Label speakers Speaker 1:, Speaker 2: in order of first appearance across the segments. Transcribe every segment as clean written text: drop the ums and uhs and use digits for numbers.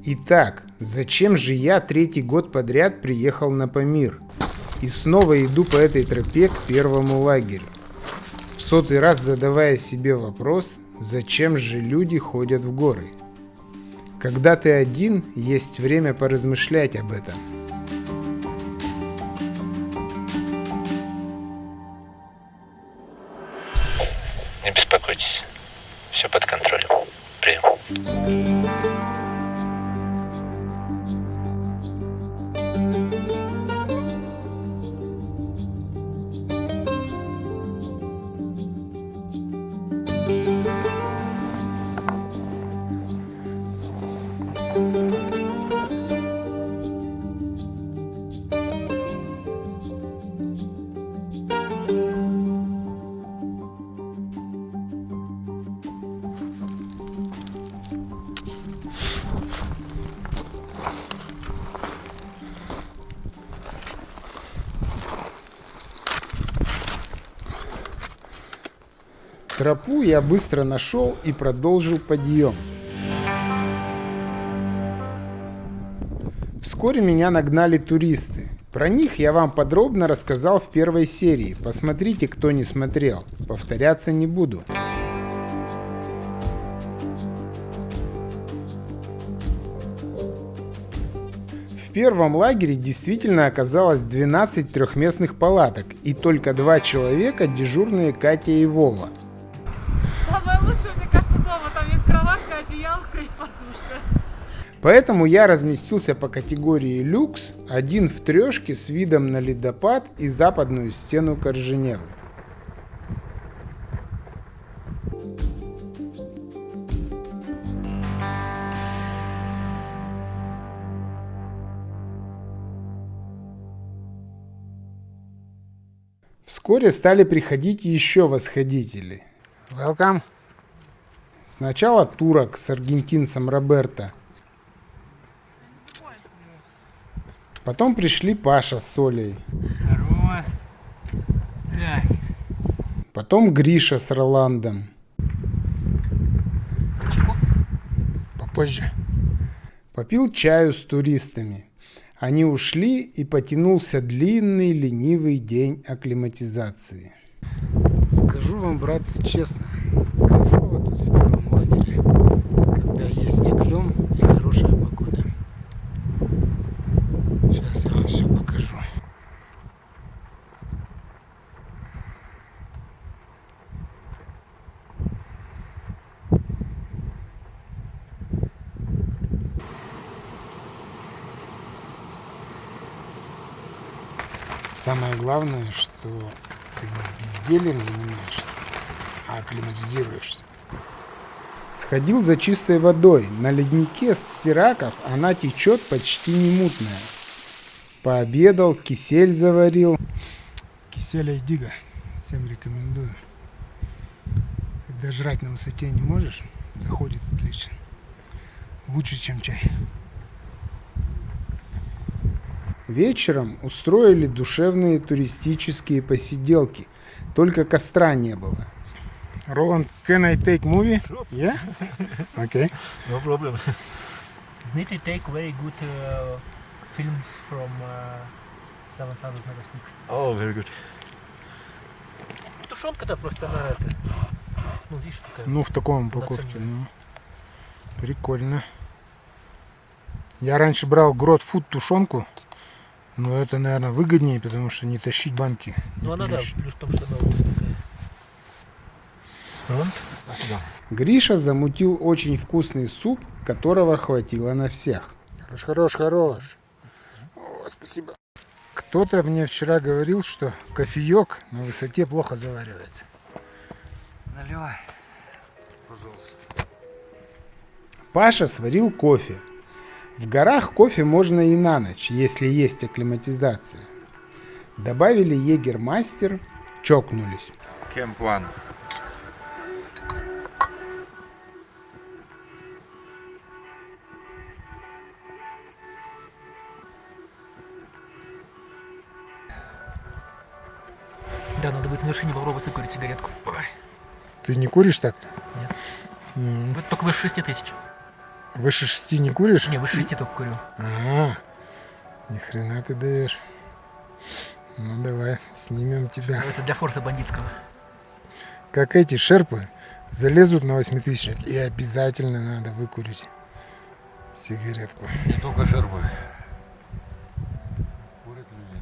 Speaker 1: Итак, зачем же я третий год подряд приехал на Памир? И снова иду по этой тропе к первому лагерю. В 100-й раз задавая себе вопрос, зачем же люди ходят в горы? Когда ты один, есть время поразмышлять об этом.
Speaker 2: Не беспокойтесь, все под контролем. Прием.
Speaker 1: Тропу я быстро нашел и продолжил подъем. Вскоре меня нагнали туристы. Про них я вам подробно рассказал в первой серии. Посмотрите, кто не смотрел. Повторяться не буду. В первом лагере действительно оказалось 12 трехместных палаток и только 2 человека, дежурные Катя и Вова.
Speaker 3: Самое лучшее, мне кажется, дома. Там есть кроватка, одеялка и подушка.
Speaker 1: Поэтому я разместился по категории люкс, один в трешке с видом на ледопад и западную стену Корженевы. Вскоре стали приходить еще восходители. Welcome. Сначала турок с аргентинцем Роберто. Потом пришли Паша с Олей.
Speaker 4: Здорово. Так.
Speaker 1: Потом Гриша с Роландом.
Speaker 4: Чайку?
Speaker 1: Попозже. Попил чаю с туристами. Они ушли, и потянулся длинный ленивый день акклиматизации. Скажу вам, братцы, честно, кайфово тут в первом лагере, когда есть оклем и хорошая погода. Сейчас я вам все покажу. Самое главное, что ты не бездельем занимаешься, а акклиматизируешься. Сходил за чистой водой. На леднике с Сираков она течет почти не мутная. Пообедал, кисель заварил. Кисель Айдиго. Всем рекомендую. Когда жрать на высоте не можешь, заходит отлично. Лучше, чем чай. Вечером устроили душевные туристические посиделки. Только костра не было. Roland, can I take movie?
Speaker 4: Sure.
Speaker 1: Yeah? Okay.
Speaker 4: No problem.
Speaker 5: Need to take very good films from 700 meters peak.
Speaker 4: Oh, very good.
Speaker 5: Тушенка-то просто на это. Ну, видишь, такая.
Speaker 1: Ну, в таком упаковке. Ну, прикольно. Я раньше брал Grot Food тушенку. Но это, наверное, выгоднее, потому что не тащить банки.
Speaker 5: Ну, она, да, плюс в том, что она вот такая.
Speaker 4: Und? Спасибо.
Speaker 1: Гриша замутил очень вкусный суп, которого хватило на всех. Хорош. О, спасибо. Кто-то мне вчера говорил, что кофеек на высоте плохо заваривается.
Speaker 4: Наливай. Пожалуйста.
Speaker 1: Паша сварил кофе. В горах кофе можно и на ночь, если есть акклиматизация. Добавили егермастер, чокнулись.
Speaker 4: Camp One.
Speaker 5: Да, надо будет на вершине попробовать выкурить сигаретку. Ой.
Speaker 1: Ты не куришь так?
Speaker 5: Вот только выше 6000.
Speaker 1: Выше 6 не куришь?
Speaker 5: Не, выше 6 только курю.
Speaker 1: Ни хрена ты даешь. Ну давай, снимем тебя.
Speaker 5: Это для форса бандитского.
Speaker 1: Как эти шерпы залезут на 8000 и обязательно надо выкурить сигаретку.
Speaker 4: Не только шербы. Курят люди.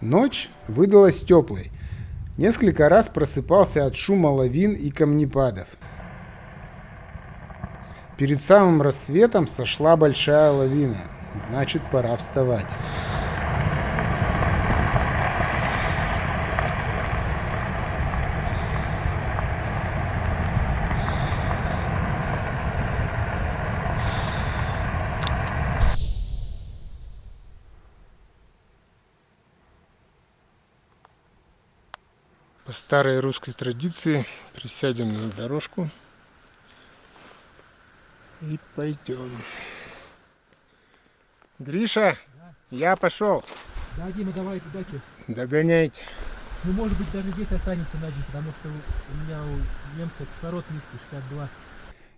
Speaker 1: Ночь выдалась теплой. Несколько раз просыпался от шума лавин и камнепадов. Перед самым рассветом сошла большая лавина. Значит, пора вставать. По старой русской традиции присядем на дорожку и пойдем. Гриша, я пошел.
Speaker 5: Да, Дима, давай, удачи.
Speaker 1: Догоняйте.
Speaker 5: Ну, может быть, даже здесь останемся на день, потому что у меня у немца кислород низкий, 62.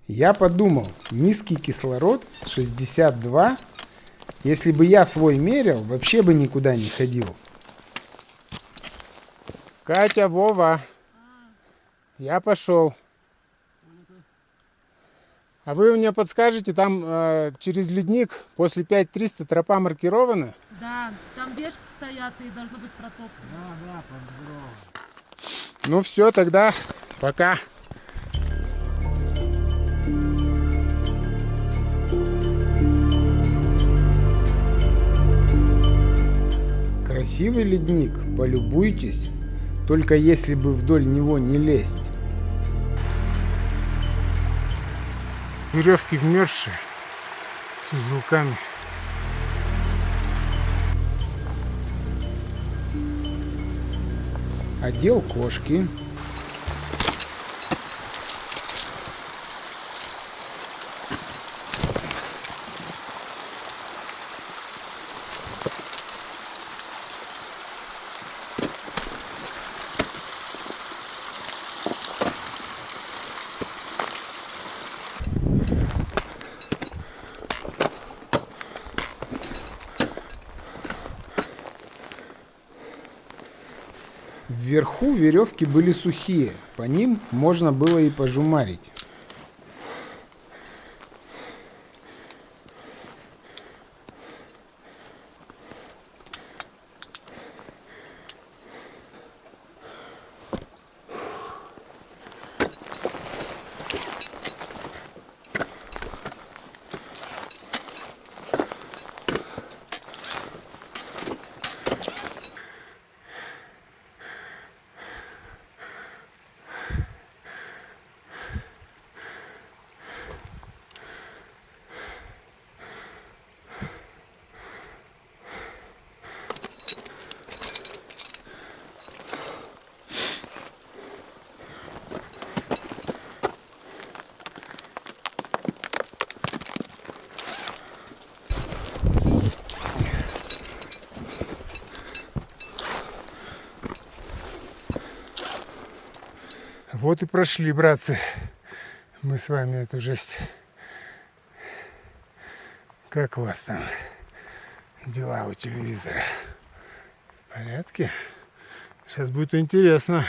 Speaker 1: Я подумал, низкий кислород 62. Если бы я свой мерил, вообще бы никуда не ходил. Катя, Вова, я пошел. А вы мне подскажете, там через ледник после 5300 тропа маркирована?
Speaker 3: Да, там вешки стоят и должно быть протоптано.
Speaker 1: Ну все, тогда пока. Красивый ледник, полюбуйтесь. Только если бы вдоль него не лезть. Веревки вмерзшие, с узелками. Одел кошки. Вверху веревки были сухие, по ним можно было и пожумарить. Вот и прошли, братцы, мы с вами эту жесть. Как у вас там дела у телевизора? В порядке? Сейчас будет интересно.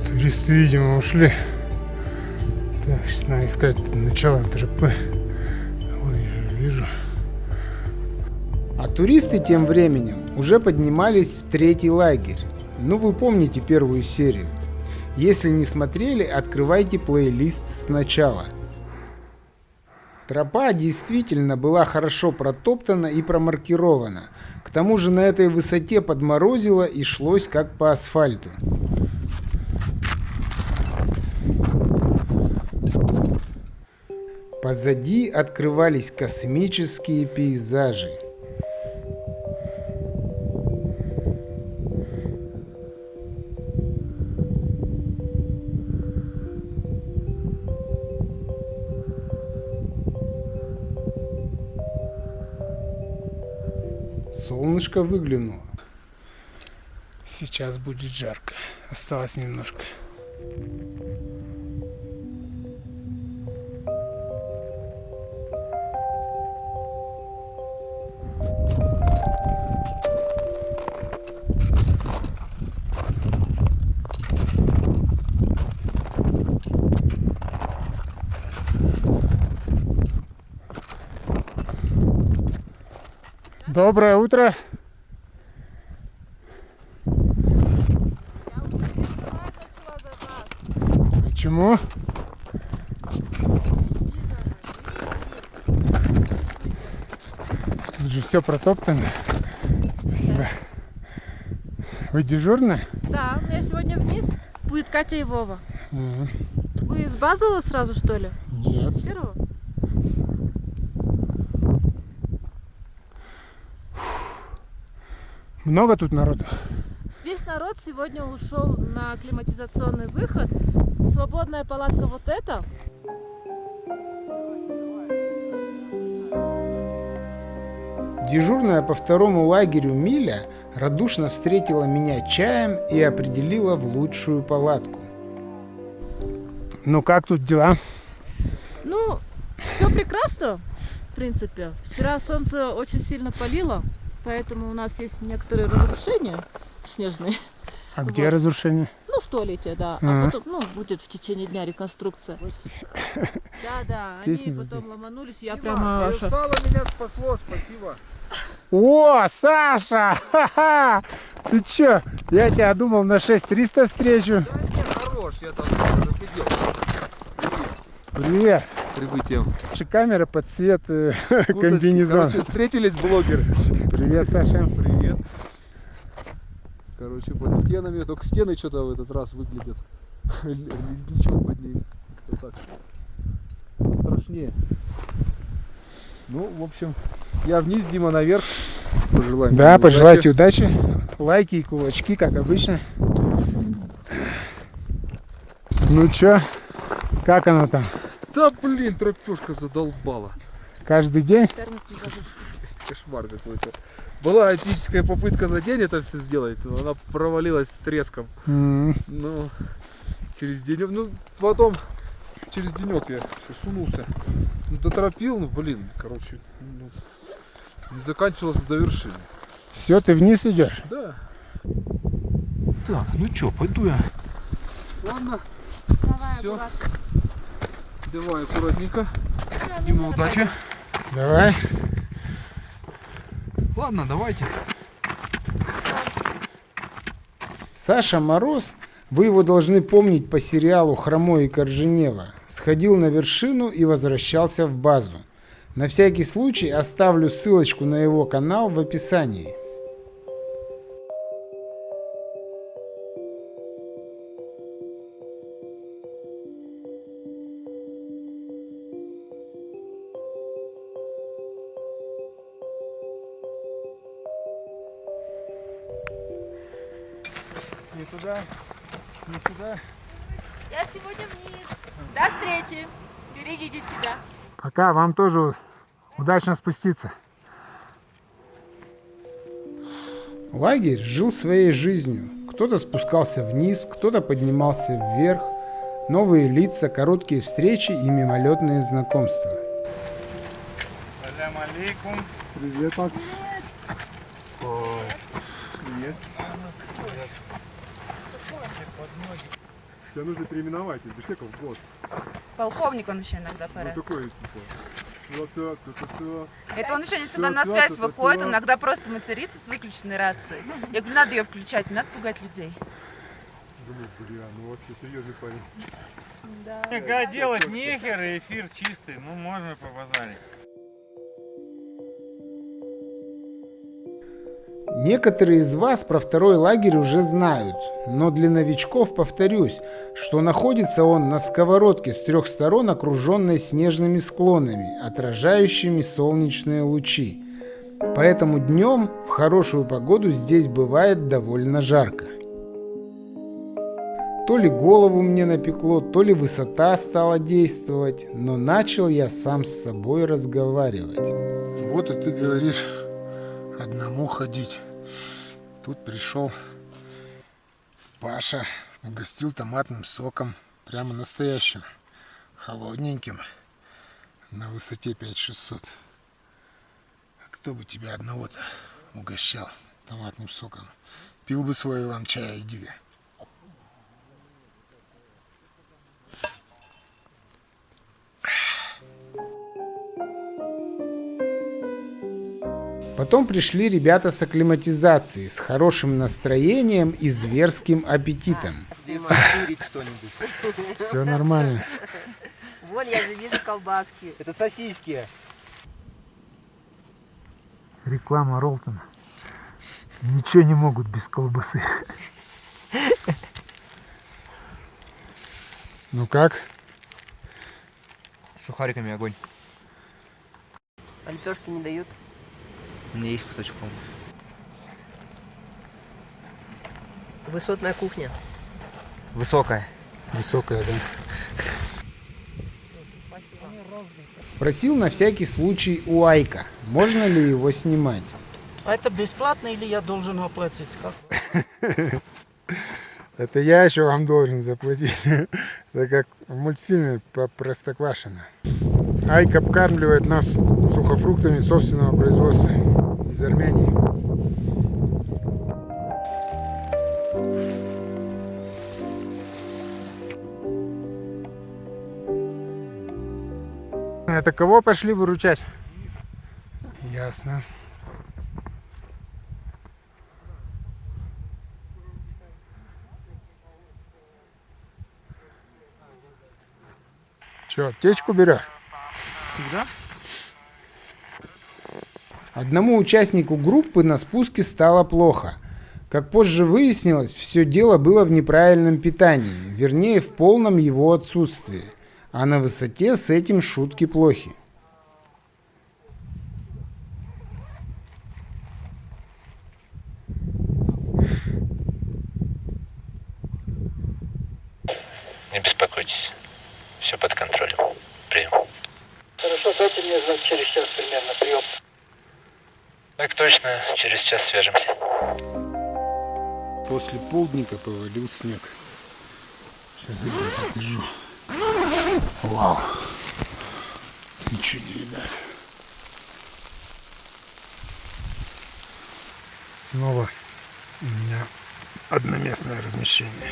Speaker 1: Туристы, видимо, ушли. Так, сейчас надо искать начало тропы. Вот я ее вижу. А туристы тем временем уже поднимались в третий лагерь. Ну, вы помните первую серию. Если не смотрели, открывайте плейлист сначала. Тропа действительно была хорошо протоптана и промаркирована. К тому же на этой высоте подморозило и шлось как по асфальту. Позади открывались космические пейзажи. Солнышко выглянуло. Сейчас будет жарко. Осталось немножко. Доброе утро.
Speaker 3: Я уже переживать начала за вас.
Speaker 1: Почему? Тут же все протоптано. Спасибо. Вы дежурная?
Speaker 3: Да, у меня сегодня вниз будет Катя и Вова.
Speaker 1: Ага.
Speaker 3: Вы с базового сразу, что ли?
Speaker 1: Нет.
Speaker 3: С первого?
Speaker 1: Много тут народу?
Speaker 3: Весь народ сегодня ушел на климатизационный выход. Свободная палатка вот эта.
Speaker 1: Дежурная по второму лагерю Миля радушно встретила меня чаем и определила в лучшую палатку. Ну как тут дела?
Speaker 3: Ну, все прекрасно, в принципе. Вчера солнце очень сильно палило, поэтому у нас есть некоторые разрушения снежные.
Speaker 1: А где
Speaker 3: Вот.
Speaker 1: разрушение?
Speaker 3: Ну, в туалете, да.
Speaker 1: Ага.
Speaker 3: А потом, ну, будет в течение дня реконструкция. Да,
Speaker 1: Песни
Speaker 3: они
Speaker 1: будут.
Speaker 3: потом ломанулись, я прямо аж...
Speaker 4: Сало меня спасло, спасибо.
Speaker 1: О, Саша! Ха-ха! Ты чё? Я тебя думал на 6300 встречу.
Speaker 4: Да нет, хорош, я там засидел.
Speaker 1: Привет.
Speaker 4: Прибытием.
Speaker 1: Камера под цвет комбинезона.
Speaker 4: Короче, встретились блогеры.
Speaker 1: Привет, Саша.
Speaker 4: Привет. Короче, под стенами, только стены что-то в этот раз выглядят. Ничего под ней. Вот так. Страшнее. Ну, в общем, я вниз, Дима наверх. Пожелаем.
Speaker 1: Да,
Speaker 4: удачи.
Speaker 1: пожелайте удачи. Лайки и кулачки, как обычно. Ну чё, как оно там?
Speaker 4: Да блин, тропёшка задолбала.
Speaker 1: Каждый день?
Speaker 4: Кошмар какой-то. Была эпическая попытка за день это все сделать, но она провалилась с треском.
Speaker 1: М.
Speaker 4: Ну, через денек, ну, потом, через денек я еще сунулся. Ну, доторопил, ну, блин, короче, ну, не заканчивался до вершины.
Speaker 1: Все, ты вниз идешь?
Speaker 4: Да.
Speaker 1: Так, ну чё, пойду я.
Speaker 4: Ладно,
Speaker 3: Давай,
Speaker 4: Всё.
Speaker 3: аккуратно.
Speaker 4: давай аккуратненько. Дима, удачи.
Speaker 1: Давай.
Speaker 4: Ладно, давайте.
Speaker 1: Саша Мороз, вы его должны помнить по сериалу «Хромой и Корженева», сходил на вершину и возвращался в базу. На всякий случай оставлю ссылочку на его канал в описании.
Speaker 4: Не туда, не сюда.
Speaker 3: Я сегодня вниз. До встречи. Берегите себя.
Speaker 1: Пока, вам тоже удачно спуститься. Лагерь жил своей жизнью. Кто-то спускался вниз, кто-то поднимался вверх. Новые лица, короткие встречи и мимолетные знакомства.
Speaker 6: Салям алейкум.
Speaker 4: Привет, Паш.
Speaker 6: Привет.
Speaker 7: Тебе нужно переименовать из Бишкека в ГОС.
Speaker 8: Полковник он еще иногда
Speaker 7: Ну
Speaker 8: порядок.
Speaker 7: такой, типа.
Speaker 8: Это он еще не всегда на связь выходит, он иногда просто матерится с выключенной рацией. Я говорю, надо ее включать, не надо пугать людей.
Speaker 7: Думаю, бля, ну вообще серьезный парень.
Speaker 6: Никогда делать нехер, и эфир чистый. Ну, можно побазарить.
Speaker 1: Некоторые из вас про второй лагерь уже знают, но для новичков повторюсь, что находится он на сковородке с 3 сторон, окруженной снежными склонами, отражающими солнечные лучи. Поэтому днем в хорошую погоду здесь бывает довольно жарко. То ли голову мне напекло, то ли высота стала действовать, но начал я сам с собой разговаривать. Вот и ты говоришь, одному ходить. Тут пришел Паша, угостил томатным соком, прямо настоящим, холодненьким, на высоте 5600. А кто бы тебя одного-то угощал томатным соком? Пил бы свой иван-чай, иди-ка. Потом пришли ребята с акклиматизацией, с хорошим настроением и зверским аппетитом. Все нормально.
Speaker 9: Вон, я же вижу колбаски.
Speaker 5: Это сосиски.
Speaker 1: Реклама Ролтона. Ничего не могут без колбасы. Ну как?
Speaker 5: С сухариками огонь.
Speaker 9: А лепешки не дают?
Speaker 5: У меня есть кусочек.
Speaker 9: Высотная кухня.
Speaker 5: Высокая.
Speaker 1: Высокая, да. Спросил на всякий случай у Айка, можно ли его снимать.
Speaker 10: А это бесплатно или я должен оплатить? Как?
Speaker 1: Это я еще вам должен заплатить. Это как в мультфильме по Простоквашино. Айк обкармливает нас сухофруктами собственного производства из Армении. Это кого пошли выручать? Ясно. Че, аптечку берешь?
Speaker 10: Всегда?
Speaker 1: Одному участнику группы на спуске стало плохо. Как позже выяснилось, все дело было в неправильном питании, вернее, в полном его отсутствии. А на высоте с этим шутки плохи.
Speaker 2: Не беспокойтесь. Все под контролем. Прием.
Speaker 10: Хорошо, дайте мне знать через час примерно прием.
Speaker 2: Так точно. Через час свяжемся.
Speaker 1: После полдника повалил снег. Сейчас я тебе покажу. Вау. Ничего не видать. Снова у меня одноместное размещение.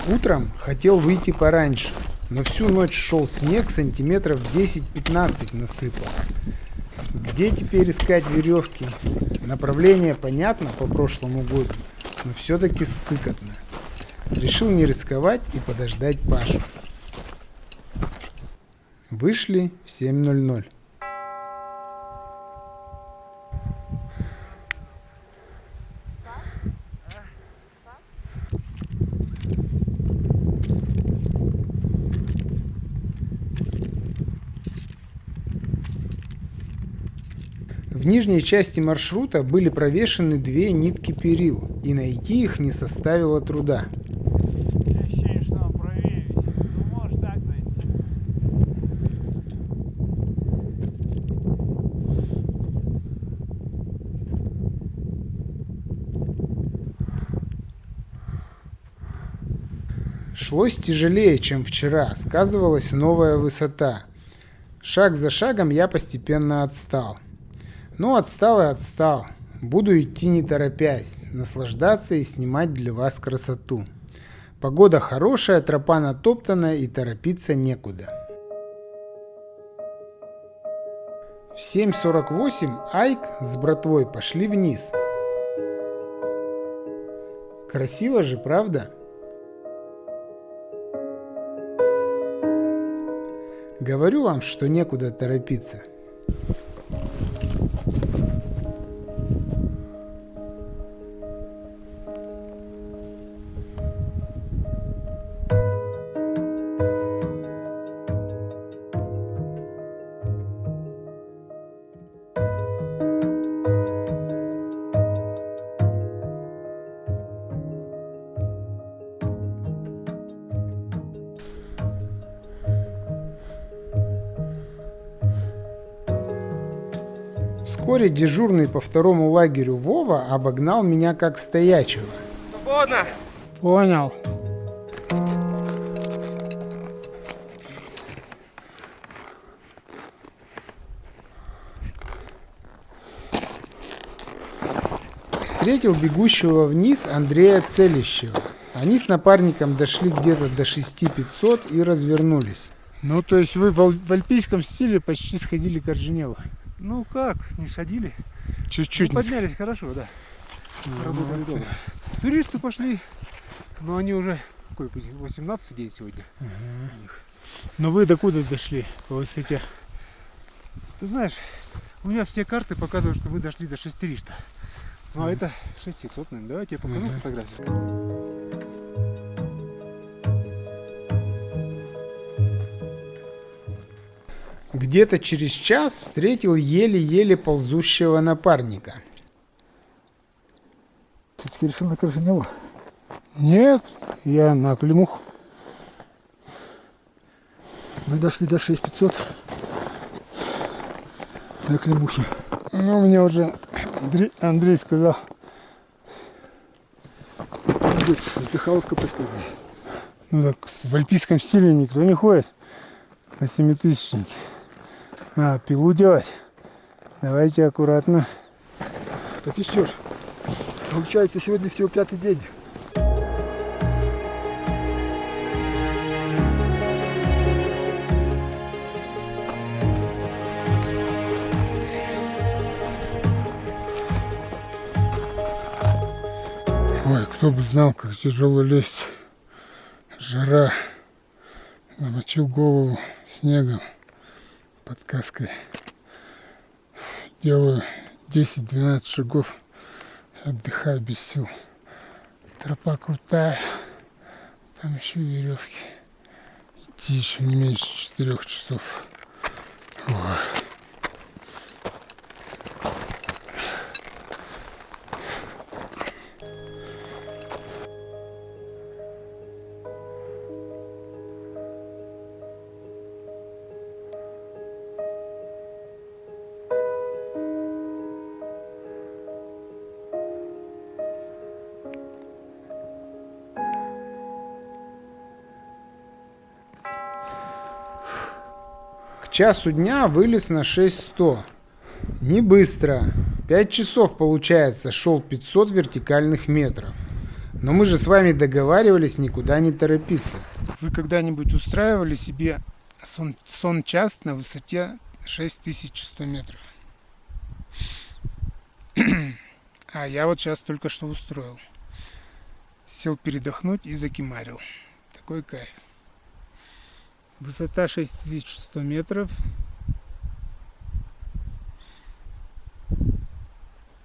Speaker 1: Утром хотел выйти пораньше, но всю ночь шел снег, сантиметров 10-15 насыпал. Где теперь искать веревки? Направление понятно по прошлому году, но все-таки ссыкотно. Решил не рисковать и подождать Пашу. Вышли в 7:00. В нижней части маршрута были провешены 2 нитки перил, и найти их не составило труда.
Speaker 6: Ощущение, что надо проверить. Ну, может так,
Speaker 1: Шлось тяжелее, чем вчера, сказывалась новая высота. Шаг за шагом я постепенно отстал. Ну, отстал и отстал. Буду идти не торопясь, наслаждаться и снимать для вас красоту. Погода хорошая, тропа натоптанная и торопиться некуда. В 7:48 Айк с братвой пошли вниз. Красиво же, правда? Говорю вам, что некуда торопиться. Вскоре дежурный по второму лагерю Вова обогнал меня как стоячего.
Speaker 6: Свободно!
Speaker 1: Понял. Встретил бегущего вниз Андрея Целищева. Они с напарником дошли где-то до 6500 и развернулись. Ну, то есть вы в альпийском стиле почти сходили к Орджоневу?
Speaker 4: Ну как, не сходили.
Speaker 1: Чуть-чуть.
Speaker 4: Ну, поднялись хорошо, да. Работали долго. Туристы пошли, но они уже, какой, 18-й день сегодня у них.
Speaker 1: Но вы докуда дошли по высоте?
Speaker 4: Ты знаешь, у меня все карты показывают, что мы дошли до 6300. Ну а это 6500, наверное. Давай я тебе покажу фотографию.
Speaker 1: Где-то через час встретил еле-еле ползущего напарника.
Speaker 10: Ты теперь решил на Корженеву?
Speaker 1: Нет, я на Климуху.
Speaker 10: Мы дошли до 6500 на Климухе.
Speaker 1: Ну, мне уже Андрей сказал.
Speaker 10: Вздыхаловка последняя.
Speaker 1: Ну так в альпийском стиле никто не ходит на 7000-ники. А, пилу делать. Давайте аккуратно.
Speaker 10: Так еще ж. Получается, сегодня всего 5-й день.
Speaker 1: Ой, кто бы знал, как тяжело лезть. Жара. Намочил голову снегом под каской. Делаю 10-12 шагов. Отдыхаю без сил. Тропа крутая. Там еще и веревки. Идти еще не меньше 4 часов. Ой. К часу дня вылез на 6100. Не быстро. 5 часов, получается, шел 500 вертикальных метров. Но мы же с вами договаривались никуда не торопиться. Вы когда-нибудь устраивали себе сон-час на высоте 6100 метров? А я вот сейчас только что устроил. Сел передохнуть и закимарил. Такой кайф. Высота 6100 метров.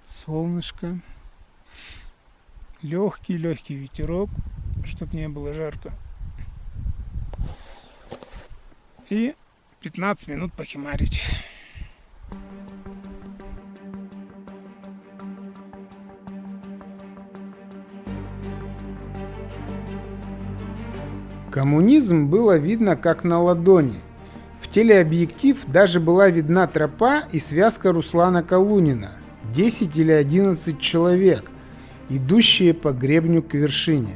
Speaker 1: Солнышко. Легкий ветерок, чтобы не было жарко. И 15 минут похимарить. Коммунизм было видно как на ладони. В телеобъектив даже была видна тропа и связка Руслана Калунина. 10 или 11 человек, идущие по гребню к вершине.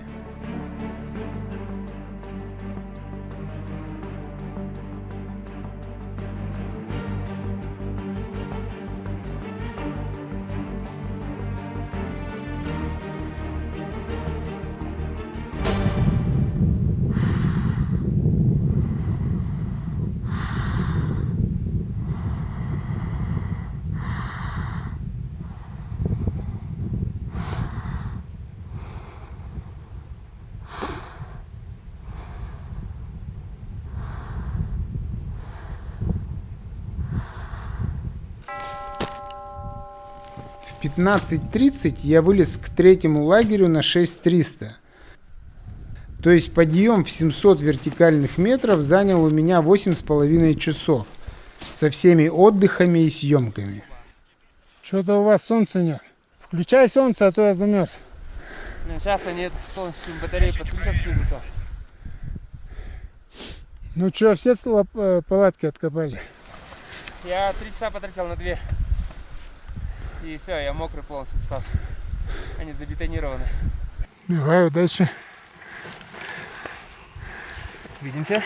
Speaker 1: В 15:30 я вылез к третьему лагерю на 6300. То есть подъем в 700 вертикальных метров занял у меня 8,5 часов. Со всеми отдыхами и съемками. Что-то у вас солнца нет. Включай солнце, а то я замерз.
Speaker 6: Сейчас они полностью батареи подключат снизу-то.
Speaker 1: Ну что, все палатки откопали?
Speaker 6: Я 3 часа потратил на 2. И все, я мокрый полностью встал. Они забетонированы.
Speaker 1: Давай, удачи.
Speaker 6: Видимся.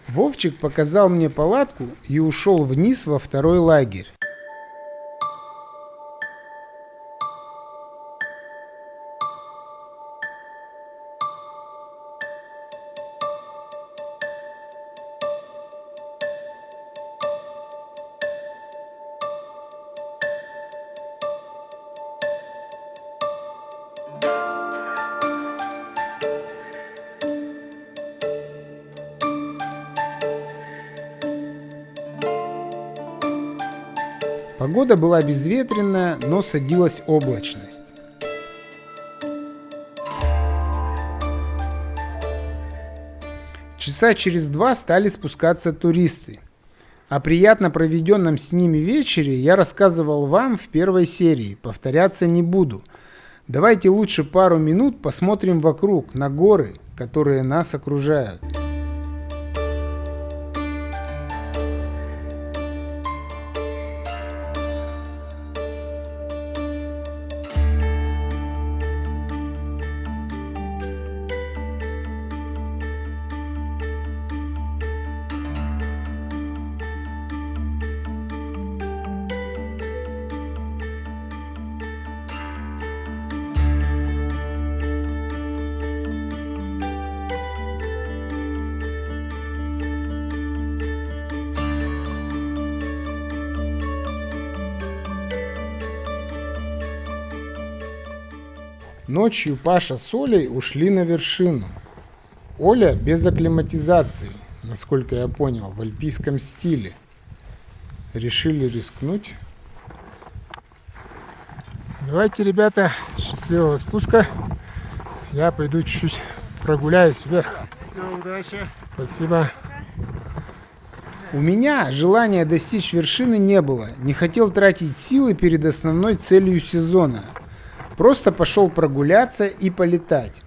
Speaker 1: Вовчик показал мне палатку и ушел вниз во второй лагерь. Погода была безветренная, но садилась облачность. Часа через 2 стали спускаться туристы. О приятно проведенном с ними вечере я рассказывал вам в первой серии, повторяться не буду. Давайте лучше пару минут посмотрим вокруг, на горы, которые нас окружают. Ночью Паша с Олей ушли на вершину. Оля без акклиматизации, насколько я понял, в альпийском стиле. Решили рискнуть. Давайте, ребята, счастливого спуска. Я пойду чуть-чуть прогуляюсь вверх.
Speaker 10: Все, удачи.
Speaker 1: Спасибо. У меня желания достичь вершины не было. Не хотел тратить силы перед основной целью сезона. Просто пошел прогуляться и полетать.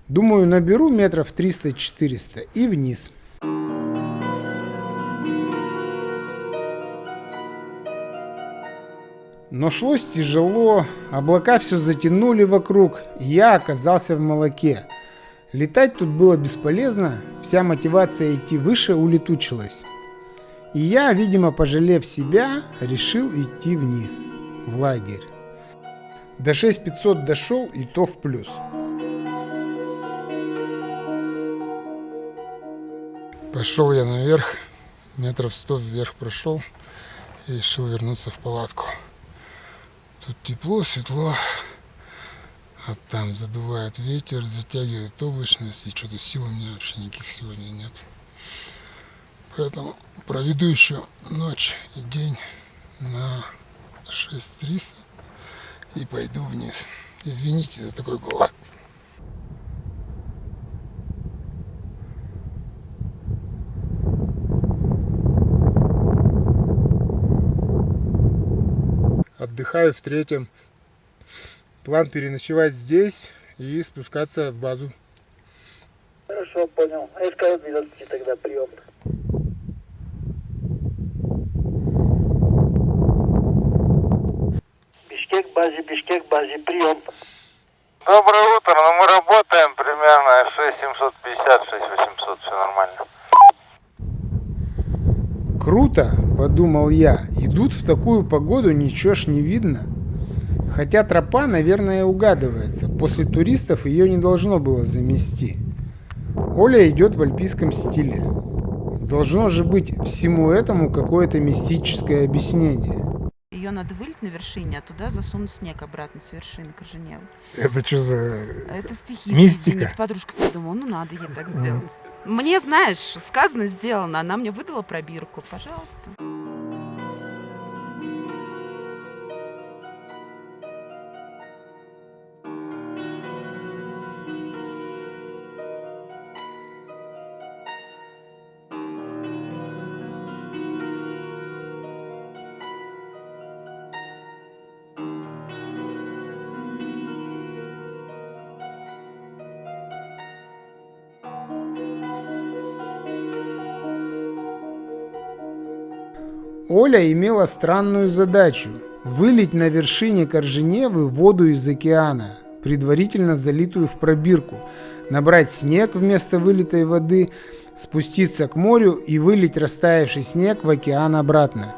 Speaker 1: Думаю, наберу метров 300-400 и вниз. Но шлось тяжело, облака все затянули вокруг, и я оказался в молоке. Летать тут было бесполезно, вся мотивация идти выше улетучилась. И я, видимо, пожалев себя, решил идти вниз, в лагерь. До 6500 дошел, и то в плюс. Пошел я наверх, метров 100 вверх прошел и решил вернуться в палатку. Тут тепло, светло, а там задувает ветер, затягивает облачность, и что-то сил у меня вообще никаких сегодня нет. Поэтому проведу еще ночь и день на 6300 и пойду вниз. Извините за такой голос. Отдыхаю в третьем. План переночевать здесь и спускаться в базу.
Speaker 10: Хорошо, понял. СК-12 тогда прием. Бишкек, базе, прием.
Speaker 6: Доброе утро, ну мы работаем примерно 6750, 6800, все нормально.
Speaker 1: Круто, подумал я, идут в такую погоду, ничего ж не видно. Хотя тропа, наверное, угадывается, после туристов ее не должно было замести. Оля идет в альпийском стиле. Должно же быть всему этому какое-то мистическое объяснение.
Speaker 8: Ее надо вылить на вершине, а туда засунуть снег обратно с вершины Корженевы.
Speaker 1: Это что за...
Speaker 8: Это стихи
Speaker 1: Мистика.
Speaker 8: сочинить. Подружка придумала, ну надо ей так сделать. Мне, знаешь, сказано, сделано. Она мне выдала пробирку. Пожалуйста.
Speaker 1: Оля имела странную задачу – вылить на вершине Корженевы воду из океана, предварительно залитую в пробирку, набрать снег вместо вылитой воды, спуститься к морю и вылить растаявший снег в океан обратно.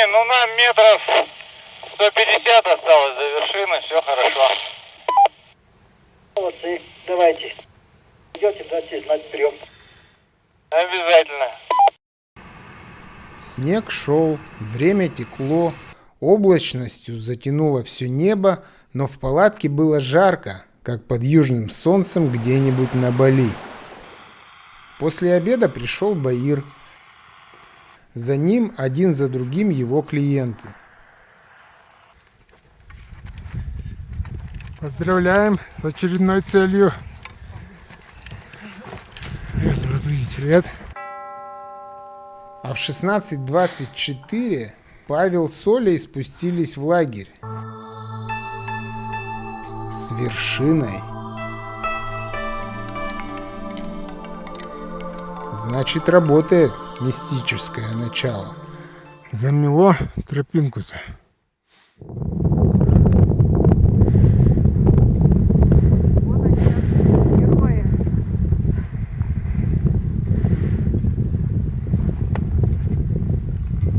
Speaker 11: Ну, нам метров 150 осталось до вершины, все хорошо.
Speaker 10: Молодцы, давайте. Идете, дайте знать вперед.
Speaker 11: Обязательно.
Speaker 1: Снег шел, время текло, облачностью затянуло все небо, но в палатке было жарко, как под южным солнцем где-нибудь на Бали. После обеда пришел Баир. За ним один за другим его клиенты. Поздравляем с очередной целью. Привет. А в 16:24 Павел с Олей спустились в лагерь. С вершиной. Значит, работает мистическое начало. Замело тропинку-то.
Speaker 8: Вот они, наши герои.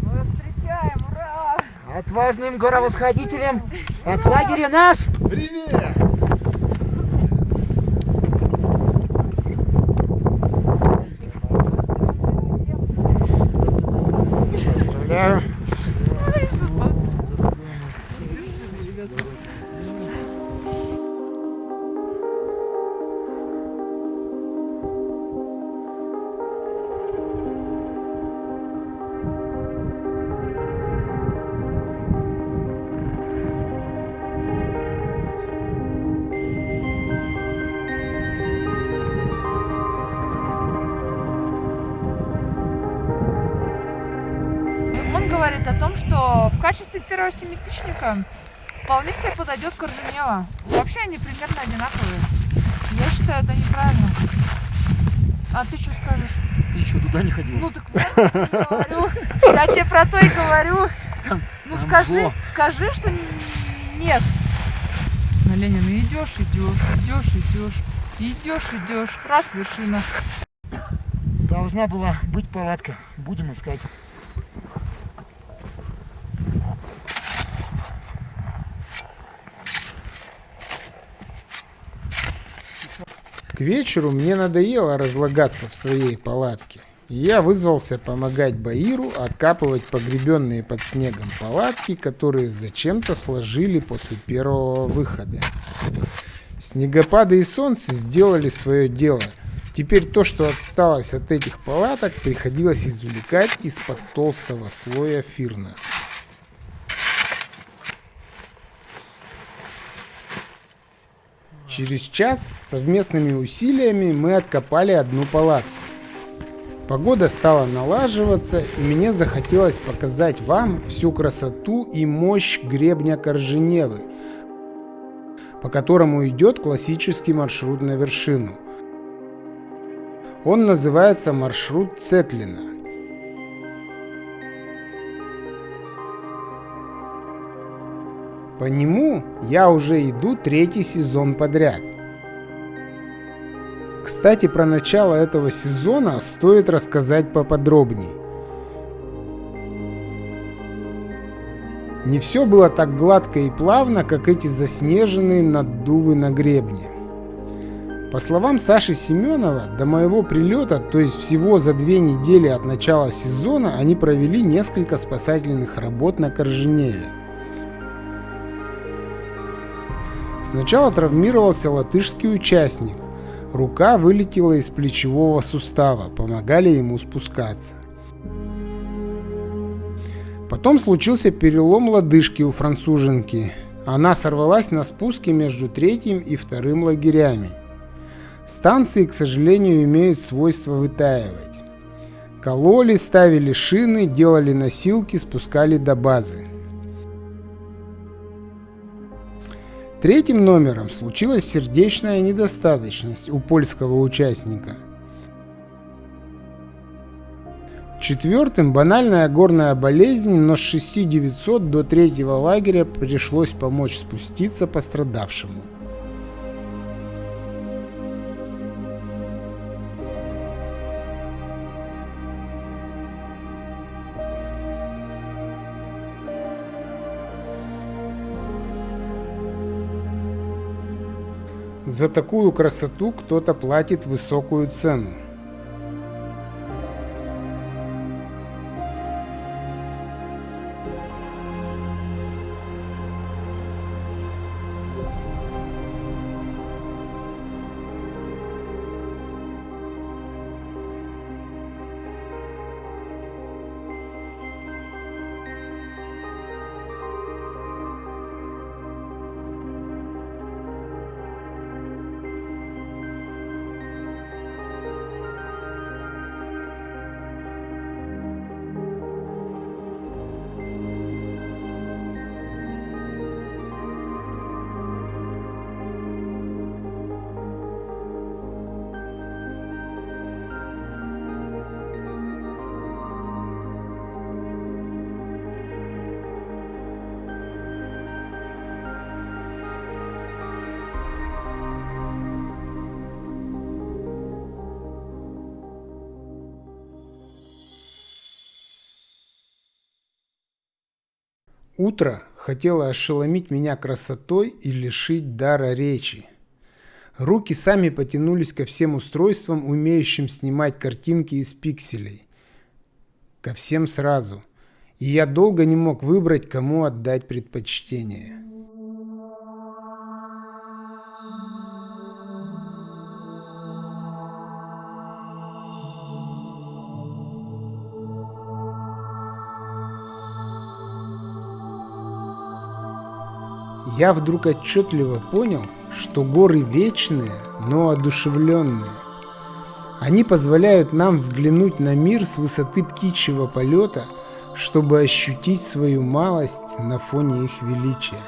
Speaker 8: Мы вас встречаем, ура!
Speaker 10: Отважным горовосходителям от лагеря наш.
Speaker 1: Привет! Поздравляю.
Speaker 8: Он говорит о том, что в качестве первого семитысячника вполне себе подойдет Корженева. Вообще они примерно одинаковые. Я считаю, это неправильно. А ты что скажешь?
Speaker 10: Ты еще туда не ходил?
Speaker 8: Ну так вот, я тебе говорю. Я тебе про то и говорю. Ну скажи, что нет. На Ленина идешь, идешь. Раз вершина.
Speaker 10: Должна была быть палатка. Будем искать.
Speaker 1: К вечеру мне надоело разлагаться в своей палатке. И я вызвался помогать Баиру откапывать погребенные под снегом палатки, которые зачем-то сложили после первого выхода. Снегопады и солнце сделали свое дело. Теперь то, что осталось от этих палаток, приходилось извлекать из-под толстого слоя фирна. Через час совместными усилиями мы откопали одну палатку. Погода стала налаживаться, и мне захотелось показать вам всю красоту и мощь гребня Корженевы, по которому идет классический маршрут на вершину. Он называется маршрут Цетлина. По нему я уже иду 3-й сезон подряд. Кстати, про начало этого сезона стоит рассказать поподробнее. Не все было так гладко и плавно, как эти заснеженные наддувы на гребне. По словам Саши Семенова, до моего прилета, то есть всего за 2 недели от начала сезона, они провели несколько спасательных работ на Корженеве. Сначала травмировался латышский участник. Рука вылетела из плечевого сустава, помогали ему спускаться. Потом случился перелом лодыжки у француженки. Она сорвалась на спуске между 3-м и 2-м лагерями. Станции, к сожалению, имеют свойство вытаивать. Кололи, ставили шины, делали носилки, спускали до базы. 3-м номером случилась сердечная недостаточность у польского участника. 4-м банальная горная болезнь, но с 6900 до 3-го лагеря пришлось помочь спуститься пострадавшему. За такую красоту кто-то платит высокую цену. Утро хотело ошеломить меня красотой и лишить дара речи. Руки сами потянулись ко всем устройствам, умеющим снимать картинки из пикселей. Ко всем сразу. И я долго не мог выбрать, кому отдать предпочтение. Я вдруг отчетливо понял, что горы вечные, но одушевленные. Они позволяют нам взглянуть на мир с высоты птичьего полета, чтобы ощутить свою малость на фоне их величия.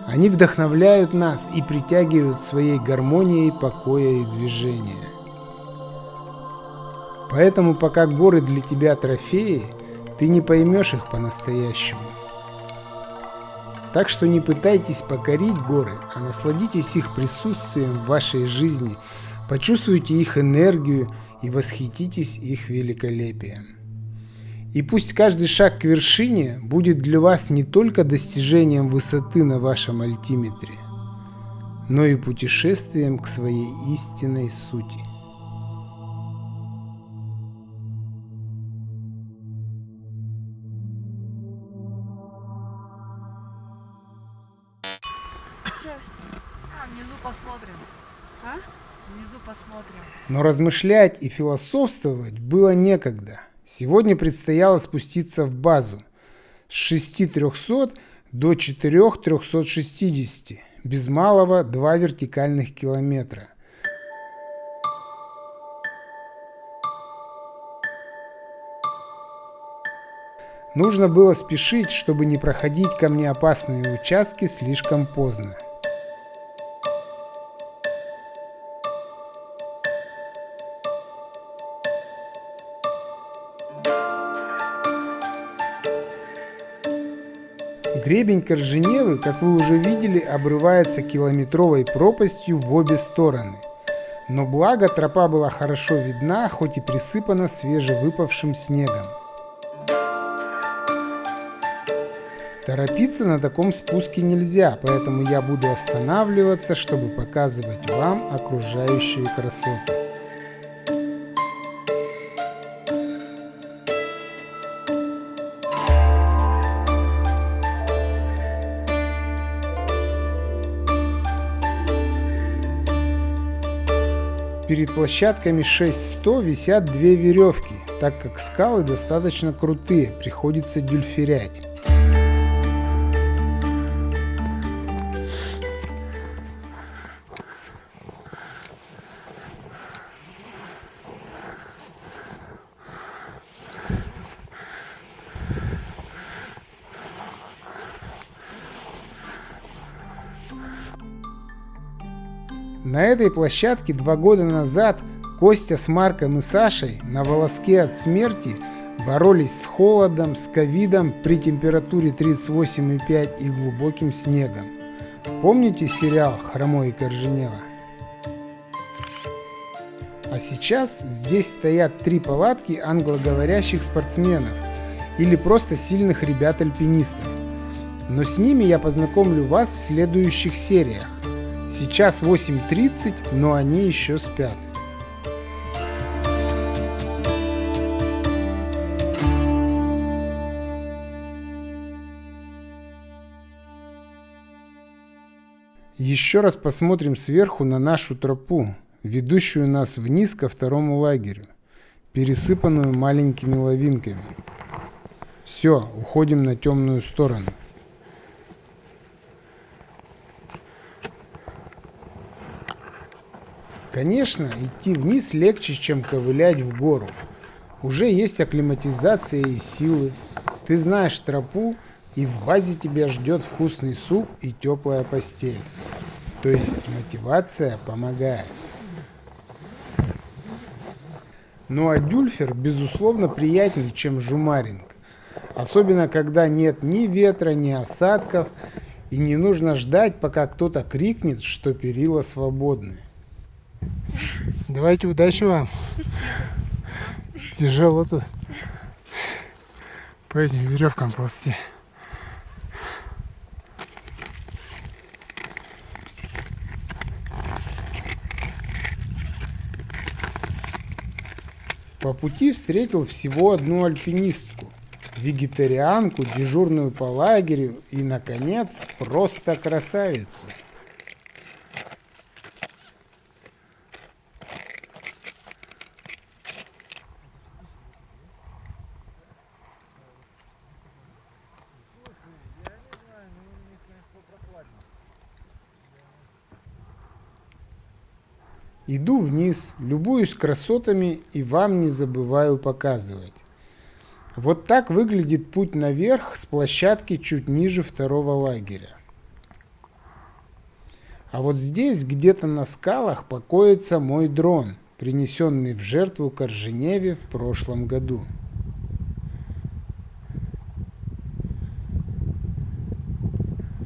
Speaker 1: Они вдохновляют нас и притягивают своей гармонией покоя и движения. Поэтому пока горы для тебя трофеи, ты не поймешь их по-настоящему. Так что не пытайтесь покорить горы, а насладитесь их присутствием в вашей жизни, почувствуйте их энергию и восхититесь их великолепием. И пусть каждый шаг к вершине будет для вас не только достижением высоты на вашем альтиметре, но и путешествием к своей истинной сути.
Speaker 8: Мне А? Внизу посмотрим.
Speaker 1: Но размышлять и философствовать было некогда. Сегодня предстояло спуститься в базу с 6300 до 4360, без малого 2 вертикальных километра. Нужно было спешить, чтобы не проходить камнеопасные участки слишком поздно. Гребень Корженевы, как вы уже видели, обрывается километровой пропастью в обе стороны. Но благо тропа была хорошо видна, хоть и присыпана свежевыпавшим снегом. Торопиться на таком спуске нельзя, поэтому я буду останавливаться, чтобы показывать вам окружающие красоты. Перед площадками 6100 висят 2 веревки, так как скалы достаточно крутые, приходится дюльферять. На этой площадке 2 года назад Костя с Марком и Сашей на волоске от смерти боролись с холодом, с ковидом при температуре 38,5 и глубоким снегом. Помните сериал «Хромой и Корженева»? А сейчас здесь стоят 3 палатки англоговорящих спортсменов или просто сильных ребят-альпинистов. Но с ними я познакомлю вас в следующих сериях. Сейчас 8:30, но они еще спят. Еще раз посмотрим сверху на нашу тропу, ведущую нас вниз ко второму лагерю, пересыпанную маленькими лавинками. Все, уходим на темную сторону. Конечно, идти вниз легче, чем ковылять в гору. Уже есть акклиматизация и силы. Ты знаешь тропу, и в базе тебя ждет вкусный суп и теплая постель. То есть мотивация помогает. Ну а дюльфер, безусловно, приятнее, чем жумаринг. Особенно, когда нет ни ветра, ни осадков, и не нужно ждать, пока кто-то крикнет, что перила свободны. Давайте, удачи вам. Тяжело тут по этим веревкам ползти. По пути встретил всего одну альпинистку, вегетарианку, дежурную по лагерю и, наконец, просто красавицу. Иду вниз, любуюсь красотами и вам не забываю показывать. Вот так выглядит путь наверх с площадки чуть ниже второго лагеря. А вот здесь, где-то на скалах, покоится мой дрон, принесенный в жертву Корженеве в прошлом году.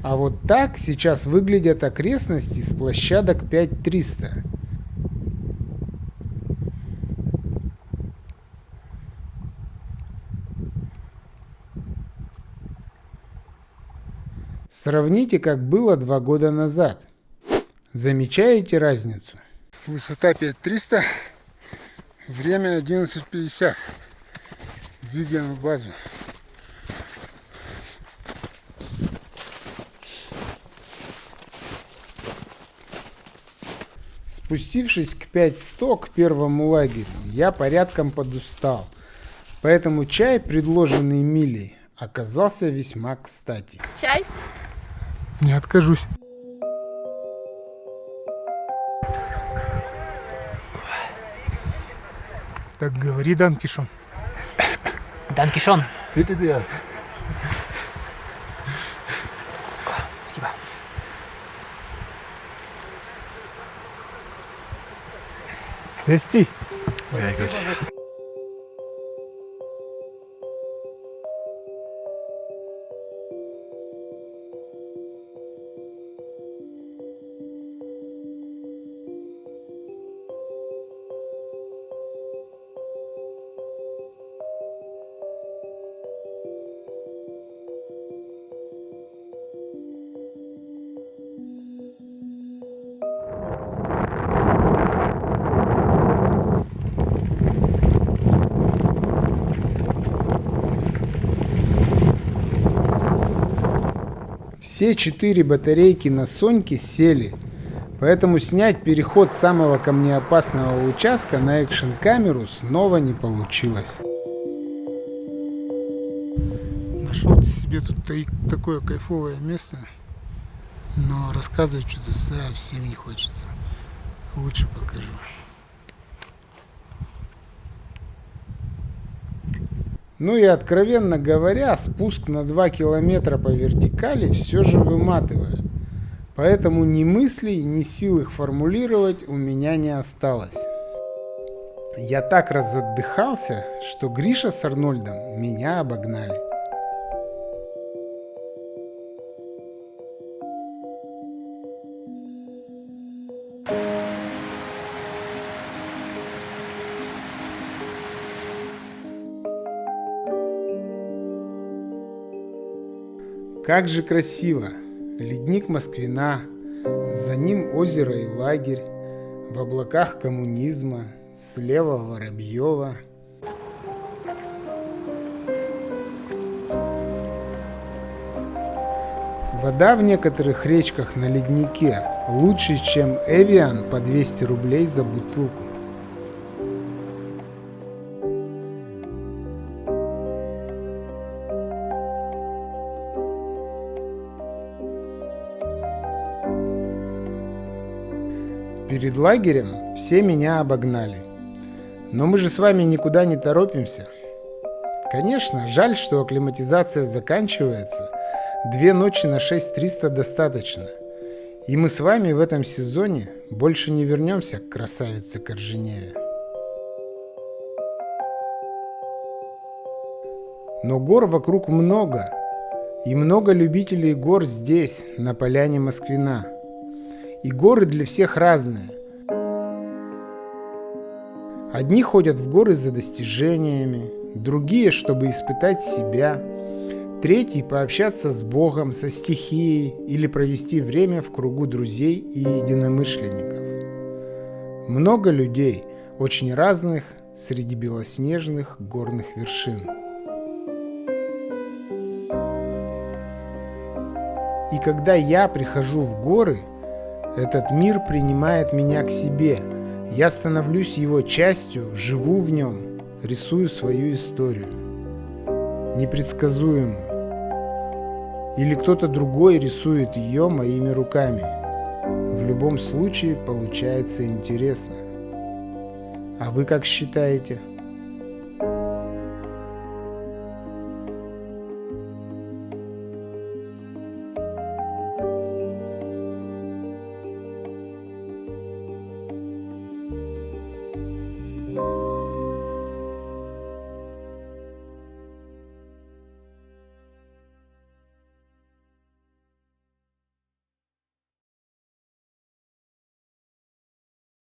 Speaker 1: А вот так сейчас выглядят окрестности с площадок 5300. Сравните, как было 2 года назад. Замечаете разницу? Высота 5300, время 11:50. Двигаем в базу. Спустившись к 5-100 к первому лагерю, я порядком подустал, поэтому чай, предложенный Милей, оказался весьма кстати.
Speaker 3: Чай?
Speaker 1: Не откажусь. Так говори, Данкишон.
Speaker 5: Данкишон.
Speaker 4: Bitte sehr.
Speaker 5: Спасибо.
Speaker 1: Тести. Все 4 батарейки на Соньке сели, поэтому снять переход самого камнеопасного участка на экшн-камеру снова не получилось. Нашел себе тут такое кайфовое место, но рассказывать что-то совсем не хочется. Лучше покажу. Ну и откровенно говоря, спуск на 2 километра по вертикали все же выматывает. Поэтому ни мыслей, ни сил их формулировать у меня не осталось. Я так разотдыхался, что Гриша с Арнольдом меня обогнали. Как же красиво! Ледник Москвина, за ним озеро и лагерь, в облаках коммунизма, слева Воробьева. Вода в некоторых речках на леднике лучше, чем Эвиан по 200 рублей за бутылку. Перед лагерем все меня обогнали. Но мы же с вами никуда не торопимся. Конечно, жаль, что акклиматизация заканчивается. 2 ночи на 6300 достаточно. И мы с вами в этом сезоне больше не вернемся к красавице Корженеве. Но гор вокруг много. И много любителей гор здесь, на поляне Москвина. И горы для всех разные. Одни ходят в горы за достижениями, другие, чтобы испытать себя, третьи пообщаться с Богом, со стихией или провести время в кругу друзей и единомышленников. Много людей, очень разных, среди белоснежных горных вершин. И когда я прихожу в горы, этот мир принимает меня к себе. Я становлюсь его частью, живу в нем, рисую свою историю. Непредсказуемую. Или кто-то другой рисует ее моими руками. В любом случае получается интересно. А вы как считаете?